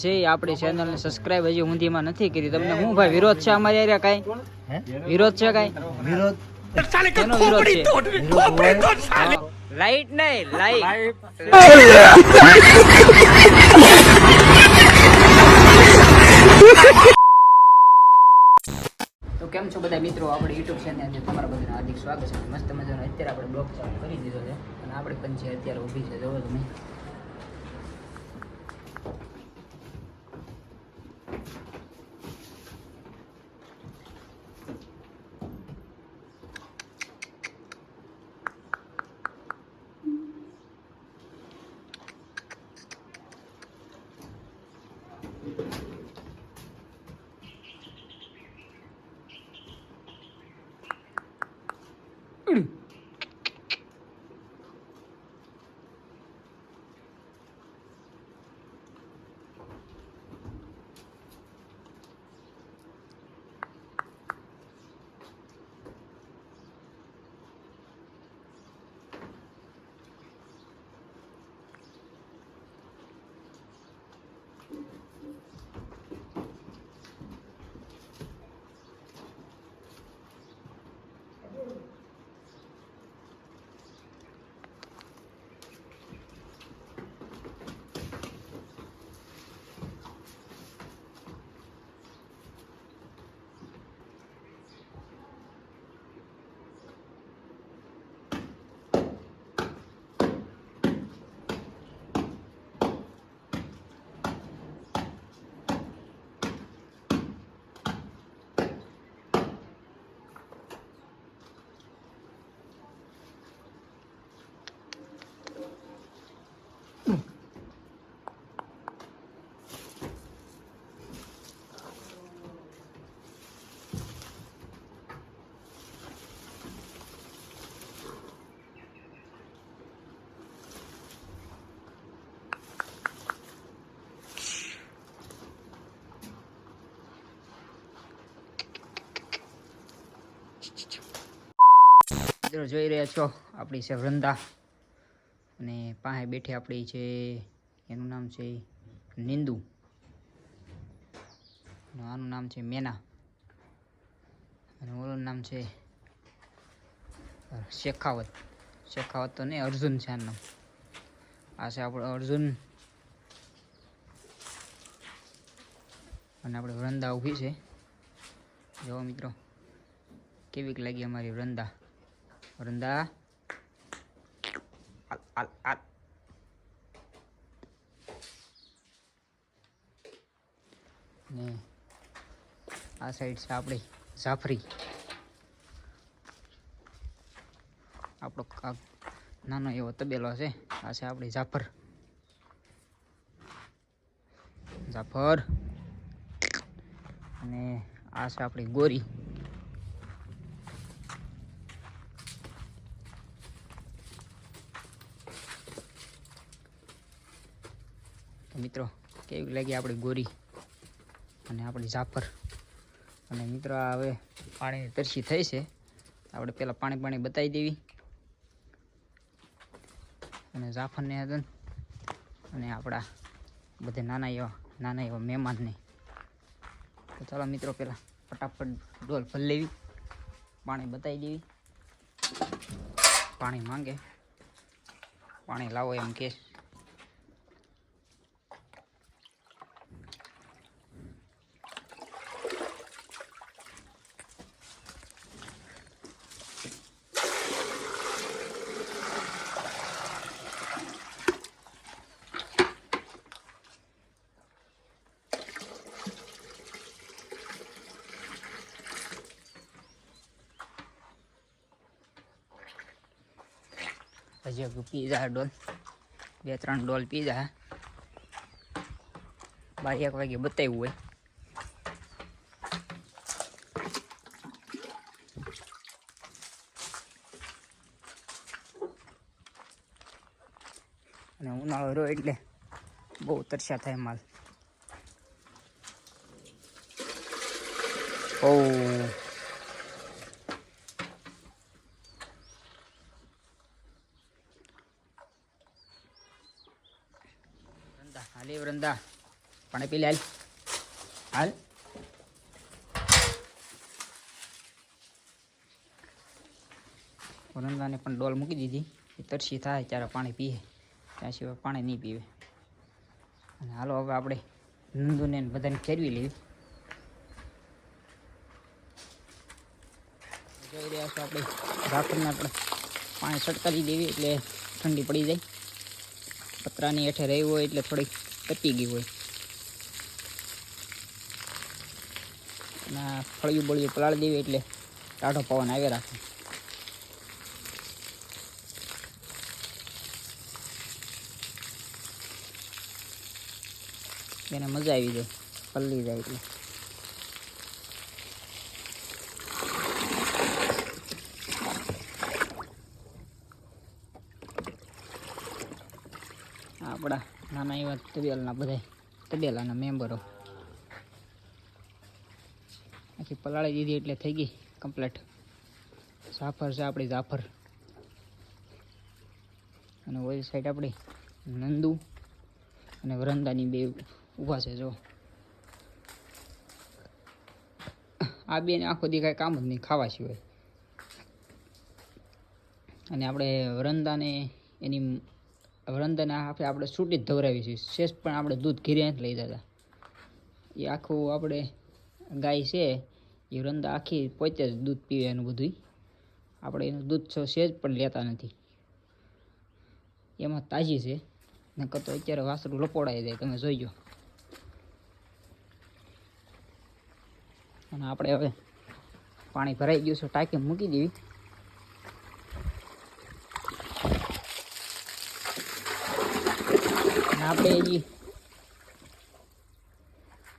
છે આપણી ચેનલને સબસ્ક્રાઇબ હજી ઊંધીમાં નથી કરી. તમને હું ભાઈ વિરોધ છે અમારી યાર? કાઈ વિરોધ છે? કાઈ વિરોધ કેનો વિરોધ છે? લાઈટ નહીં, લાઈટ. તો કેમ છો બધા મિત્રો? આપણે યુટ્યુબ ચેનલ અંદર તમારા બધાનું હાર્દિક સ્વાગત છે. મસ્ત મજાનો અત્યારે આપણે બ્લોગ ચાલુ કરી દીધો છે અને આપણે પણ છે અત્યારે ઊભી છે, જોવો તમે. મિત્રો જોઈ રહ્યા છો આપણી છે વૃંદા અને પાસે બેઠી આપણી છે, એનું નામ છે નિંદુ અને આનું નામ છે મેના અને ઓલું નામ છે શેખાવત. શેખાવત તો નહીં, અર્જુન છે આનું નામ. આ છે આપણો અર્જુન અને આપણે વૃંદા ઊભી છે. જોવો મિત્રો કેવીક લાગી અમારી વૃંદા. વૃંદા આલ આલ. ને આ સાઈડ છે આપણી જાફરી. આપણો નાનો એવો તબેલો છે. આ છે આપણી જાફર. જાફર અને આ છે આપણી ગોરી. મિત્રો કેવી લાગી આપણી ગોરી અને આપણી જાફર. અને મિત્રો આ હવે પાણીની તરસી થઈ છે. આપણે પેલા પાણી બતાવી દેવી અને જાફરને હતા અને આપણા બધે નાના એવા મહેમાનને. તો ચાલો મિત્રો પેલા ફટાફટ ડોલ ભરી લેવી, પાણી બતાવી દેવી. પાણી માંગે, પાણી લાવો એમ કે. હજી પી જાય ડોલ, 2-3 ડોલ પી જાય. 12-1 વાગે બતાવ્યું હોય. અને ઉનાળો રહ્યો એટલે બહુ તરસ્યા થાય માલ. હાલી વૃંદા પાણી પી લે હાલ હાલ. વરંદાને પણ ડોલ મૂકી દીધી. એ તરસી થાય ત્યારે પાણી પીએ, ત્યાં સિવાય પાણી નહીં પીવે. અને હાલો હવે આપણે નંદુને બધાને ફેરવી લેવી. જોઈ રહ્યા છો આપણે ઝાકળને આપણે પાણી છટકાવી દેવી એટલે ઠંડી પડી જાય. પતરાની હેઠે રહી હોય એટલે થોડીક તપી ગઈ હોય. અને ફળિયું બળિયું પલાળી દેવી એટલે ટાઢો પવન આવ્યા રાખે. એને મજા આવી જાય, પલ્લી જાય એટલે. આપણા નાના એવા તબેલાના બધા તબેલાના મેમ્બરો આખી પલાળી દીધી એટલે થઈ ગઈ કમ્પ્લીટ. જાફર છે આપણી જાફર. અને ઓલી સાઈડ આપણી નંદુ અને વરંદાની બે ઊભા છે. જો આ બેને આખો દી કાંઈ કામ જ નહીં ખાવા સિવાય. અને આપણે વરંદાને આપણે છૂટી જ ધવરાવી છે. શેષ પણ આપણે દૂધ ઘીરે નથી લઈ જતા. એ આખું આપણે ગાય છે એ વરંદા આખી પોતે જ દૂધ પીવે એનું બધું. આપણે એનું દૂધ સેજ પણ લેતા નથી. એમાં તાજી છે, નકર તો અત્યારે વાસરું લપોડાઈ જાય, તમે જોઈજો. અને આપણે હવે પાણી ભરાઈ ગયું છે, ટાંકી મૂકી દેવી. અને આપણે હજી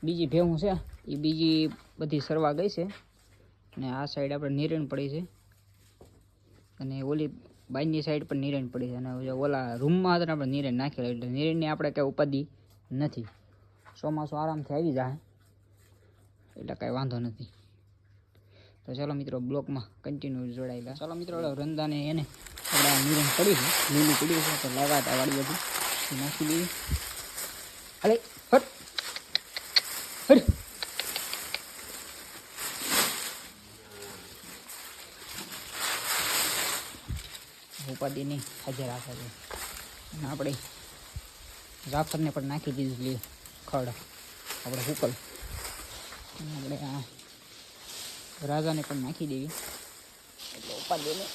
બીજી ભેહું છે એ બીજી બધી સરવા ગઈ છે. અને આ સાઈડ આપણે નિરણ પડી છે, અને ઓલી બાયની સાઈડ પર નિરણ પડી છે. અને ઓલા રૂમમાં હતા આપણે નિરણ નાખેલા એટલે નિરણની આપણે કંઈ ઉપાધિ નથી. ચોમાસું આરામથી આવી જાય એટલે કાંઈ વાંધો નથી. તો ચાલો મિત્રો બ્લોકમાં કન્ટિન્યુ જોડાયેલા. ચાલો મિત્રો રંદાને એને આપણે નિરણ પડી છે, લીલી પડી છે, તો લાવ્યા હતા વાળી બધી નાખી દઈએ. અરે હટ હટ. ઉપાધિની હાજર રાખે છે. અને આપણે જાફરને પણ નાખી દીધું ખડ આપણે હુકલ. અને આપણે આ રાજાને પણ નાખી દેવી એટલે ઉપાધિને.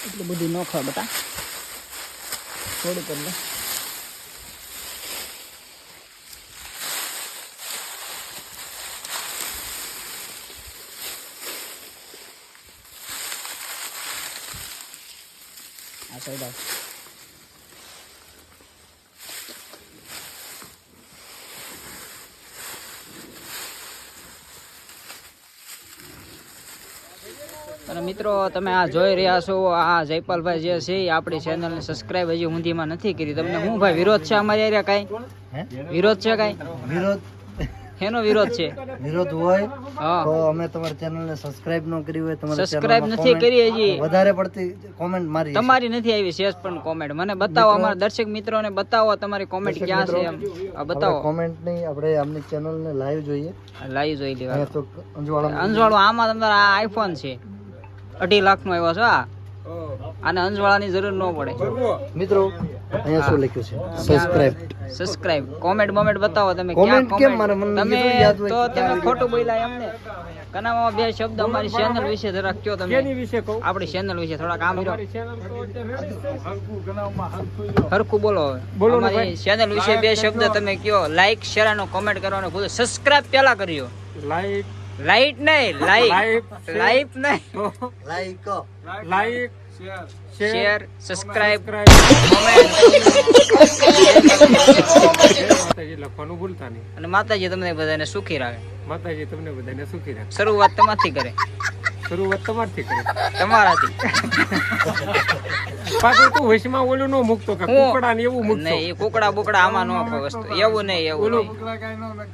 એટલું બધું ન ખાવ બેટા, થોડુંક એટલે. આ સાઈડ આવ. અને મિત્રો તમે આ જોઈ રહ્યા છો, આ જયપાલભાઈ જે છે એ આપણી ચેનલને સબસ્ક્રાઇબ હજી ઊંધીમાં નથી કરી. તમને શું ભાઈ વિરોધ છે અમારી એરિયા? કાંઈ વિરોધ છે? કાંઈ વિરોધ? એનો વિરોધ છે? વિરોધ હોય તો અમે તમારી ચેનલને સબસ્ક્રાઇબ ન કરી હોય, તમારી સબસ્ક્રાઇબ નથી કરી હજી, વધારે પડતી કોમેન્ટ મારી તમારી નથી આવી સેજ પણ કોમેન્ટ મને બતાવો. અમારા દર્શક મિત્રોને બતાવો તમારી કોમેન્ટ ક્યાં છે એમ બતાવો. કોમેન્ટ નહીં, આપણે આમની ચેનલને લાઈવ જોઈએ, લાઈવ જોઈ લેવા. તો અંજવાળું આમાં તમારા આ આઈફોન છે 2.5 લાખ નો આવ્યો છે. આને અંજવાળાની જરૂર ન પડે. મિત્રો અહીંયા શું લખ્યું છે? સબસ્ક્રાઇબ. કોમેન્ટ બતાવો તમે ક્યાં કોમેન્ટ. તમે તો તમે ખોટું બોલ્યા એમને. કનામાં બે શબ્દ અમારી ચેનલ વિશે જરાક કયો તમે. આપણી ચેનલ વિશે થોડા કામ કરો. હરખું બોલો. અમારી ચેનલ વિશે બે શબ્દ તમે કયો. લાઈક શેર અને કોમેન્ટ કરવાનું ભૂલો. સબસ્ક્રાઇબ પહેલા કર્યો. લાઈટ નહીં, લાઈક નહીં, લાઈક શેર સબસ્ક્રાઇબ માતાજી લખવાનું ભૂલતા નહીં. અને માતાજી તમને બધાને સુખી રાખે. માતાજી તમને બધાને સુખી રાખે. શરૂઆત તમારથી કરે, શરૂઆત તમારથી કરે. તમારાથી. પાછું તું વશમાં ઓલું નો મૂકતો કે કુકડા ને એવું મૂકતો. નહીં, એ કુકડા બુકડા આમાં નો વસ્તુ. એવું નહીં, એવું નહીં.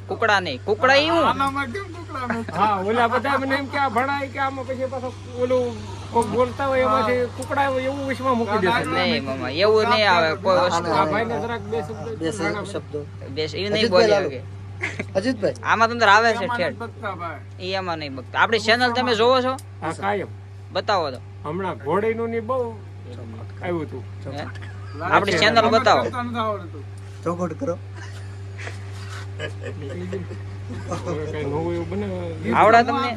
કુકડા નહીં, કુકડા એવું. હા, ઓલા બધા મને એમ કે આ ભણાય કે આમાં પછી પાછો ઓલું કોક બોલતા હોય એમાંથી કુકડા હોય એવું વશમાં મૂકી દેશે. નહીં મામા, એવું નહીં આવે કોઈ વસ્તુ. આ ભાઈને જરાક બે શબ્દ બેસ એ નહીં બોલી શકે. અજીતભાઈ આમાં તમને આવે છે ઠેઠ. એ એમાં નહીં બગતા. આપણી ચેનલ તમે જોવો છો? આ કાયમ બતાવો તો. હમણાં ઘોડીનું ની બહુ આવ્યું હતું. હે? આપણી ચેનલ બતાવો. ચોખવટ કરો. કઈ નવું એવું બને આવડે તમને?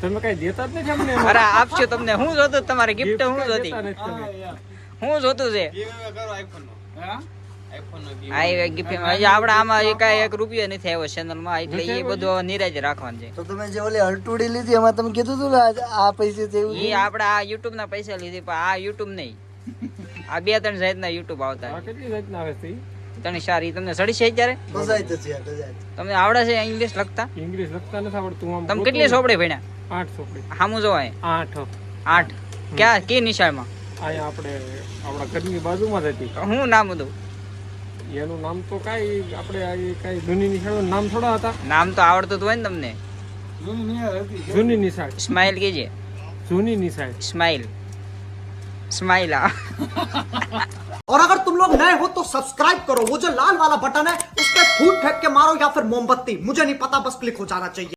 તમે કઈ દેતા જ નથી અમને. અરે આપશું તમને. હું જોતું તમારે ગિફ્ટ હું જોતી? દેતા નથી તમે. હું જોતું છે ગિફ્ટ. હજી આપણે આમાં કાંઈ 1 રૂપિયો નથી આવ્યો ચેનલમાં, એટલે એ બધું હવે નિરાજ રાખવાનું છે. તો તમે જે ઓલી હલટુડી લીધી એમાં તમે કીધું હતું ને આ પૈસે જેવું એ આપણે આ યુટ્યુબ ના પૈસા લીધી, પણ આ યુટ્યુબ નહીં. આ 2-3 જાતના યુટ્યુબ આવતા આ કેટલી જાતના આવે છે ઈ? 3-4. ઈ તમને સડી છે અત્યારે? બજાય તો છે બજાય. તમને આવડે છે ઇંગ્લિશ લખતા? ઇંગ્લિશ લખતા નથી આવડતું. આમ તમે કેટલી સોપડી ભણ્યા? 8 ચોપડી. હામું જોવાય 8. 8. ક્યાં કે નિશાળમાં? અહીંયા આપણે આપણા ઘરની બાજુમાં જ હતી. હું નામ હતું? એનું નામ તો કાંઈ આપણે આ કાંઈ જૂની નિશાળનું નામ થોડા હતા. નામ તો આવડતું જ હોય ને તમને. જૂની નિશાળ. સ્માઇલ કીજે. જૂની નિશાળ. स्माइल स्माइल और अगर तुम लोग नए हो तो सब्सक्राइब करो, वो जो लाल वाला बटन है उस पर फूट फेंक के मारो या फिर मोमबत्ती, मुझे नहीं पता, बस क्लिक हो जाना चाहिए।